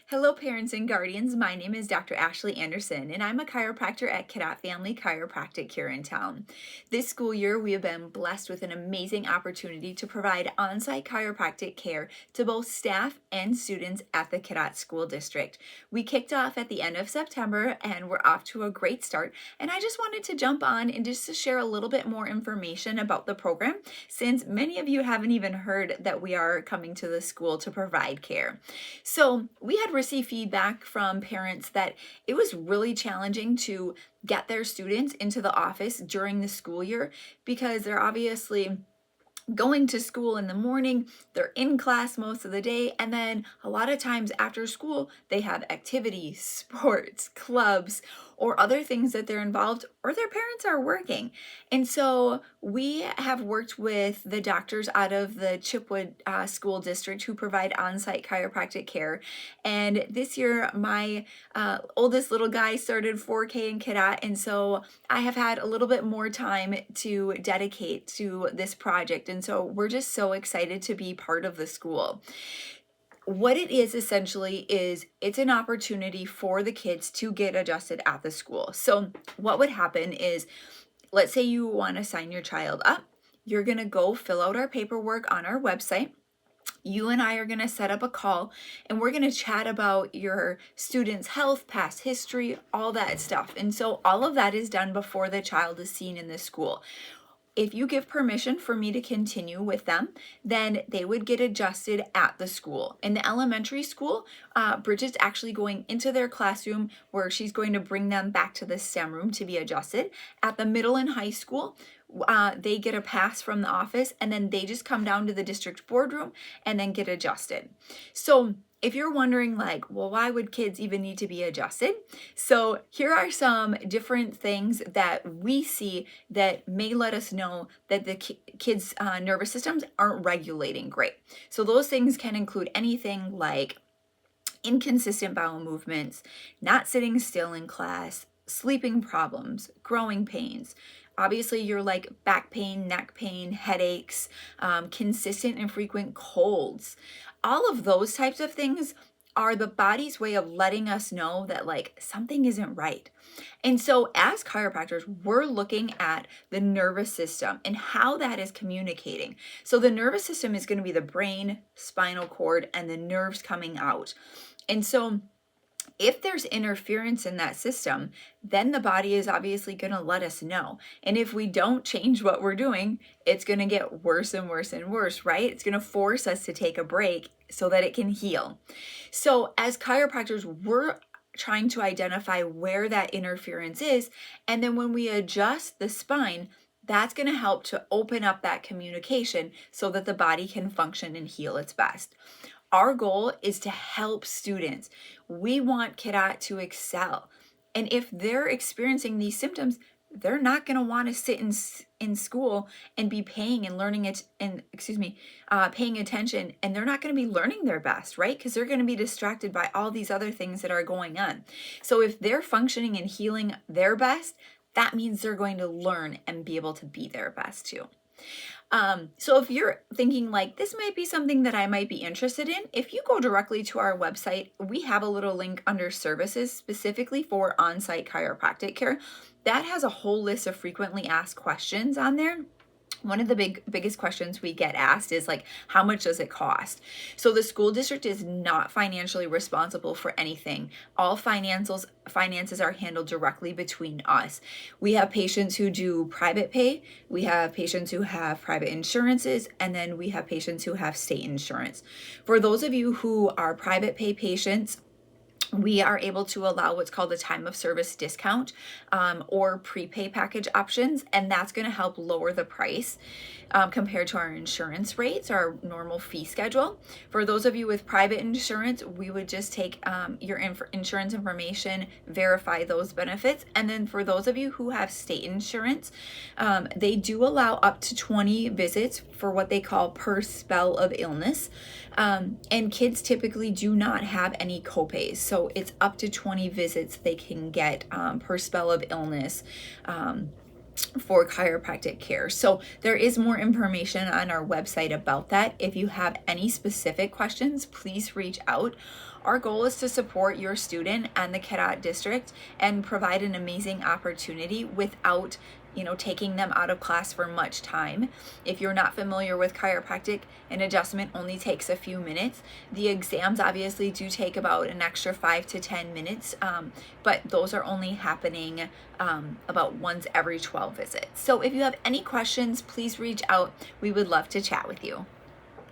Hello, parents and guardians. My name is Dr. Ashley Anderson, and I'm a chiropractor at Cadet Family Chiropractic here in town. This school year, we have been blessed with an amazing opportunity to provide on-site chiropractic care to both staff and students at the Cadet School District. We kicked off at the end of September, and we're off to a great start. And I just wanted to jump on and just to share a little bit more information about the program, since many of you haven't even heard that we are coming to the school to provide care. So we had received feedback from parents that it was really challenging to get their students into the office during the school year because they're obviously going to school in the morning, they're in class most of the day, and then a lot of times after school, they have activities, sports, clubs, or other things that they're involved, or their parents are working. And so we have worked with the doctors out of the Chipwood School District who provide on-site chiropractic care. And this year, my oldest little guy started 4K in Cadet, and so I have had a little bit more time to dedicate to this project. And so we're just so excited to be part of the school. What it is essentially is it's an opportunity for the kids to get adjusted at the school. So what would happen is, let's say you want to sign your child up. You're going to go fill out our paperwork on our website. You and I are going to set up a call and we're going to chat about your student's health, past history, all that stuff. And so all of that is done before the child is seen in the school. If you give permission for me to continue with them, then they would get adjusted at the school. In the elementary school, Bridget's actually going into their classroom where she's going to bring them back to the STEM room to be adjusted. At the middle and high school, they get a pass from the office and then they just come down to the district boardroom and then get adjusted. So if you're wondering well, why would kids even need to be adjusted? So here are some different things that we see that may let us know that the kids' nervous systems aren't regulating great. So those things can include anything like inconsistent bowel movements, not sitting still in class, sleeping problems, growing pains. Obviously, your back pain, neck pain, headaches, consistent and frequent colds. All of those types of things are the body's way of letting us know that something isn't right. And so as chiropractors, we're looking at the nervous system and how that is communicating. So the nervous system is going to be the brain, spinal cord, and the nerves coming out. And so if there's interference in that system, then the body is obviously going to let us know. And if we don't change what we're doing, it's going to get worse and worse and worse, right? It's going to force us to take a break so that it can heal. So as chiropractors, we're trying to identify where that interference is. And then when we adjust the spine, that's going to help to open up that communication so that the body can function and heal its best. Our goal is to help students. We want Cadet to excel. And if they're experiencing these symptoms, they're not going to want to sit in school and be paying and learning it and paying attention, and they're not going to be learning their best, right? Because they're going to be distracted by all these other things that are going on. So if they're functioning and healing their best, that means they're going to learn and be able to be their best too. So if you're thinking this might be something that I might be interested in, if you go directly to our website, we have a little link under services specifically for on-site chiropractic care. That has a whole list of frequently asked questions on there. One of the biggest questions we get asked is how much does it cost? So the school district is not financially responsible for anything. All finances are handled directly between us. We have patients who do private pay, we have patients who have private insurances, and then we have patients who have state insurance. For those of you who are private pay patients, we are able to allow what's called a time of service discount or prepay package options, and that's going to help lower the price compared to our insurance rates, our normal fee schedule. For those of you with private insurance, we would just take your insurance information, verify those benefits, and then for those of you who have state insurance, they do allow up to 20 visits for what they call per spell of illness, and kids typically do not have any copays. So it's up to 20 visits they can get per spell of illness. for chiropractic care. So there is more information on our website about that. If you have any specific questions, please reach out. Our goal is to support your student and the Cadott district and provide an amazing opportunity without taking them out of class for much time. If you're not familiar with chiropractic, an adjustment only takes a few minutes. The exams obviously do take about an extra 5 to 10 minutes, but those are only happening about once every 12 visits. So if you have any questions, please reach out. We would love to chat with you.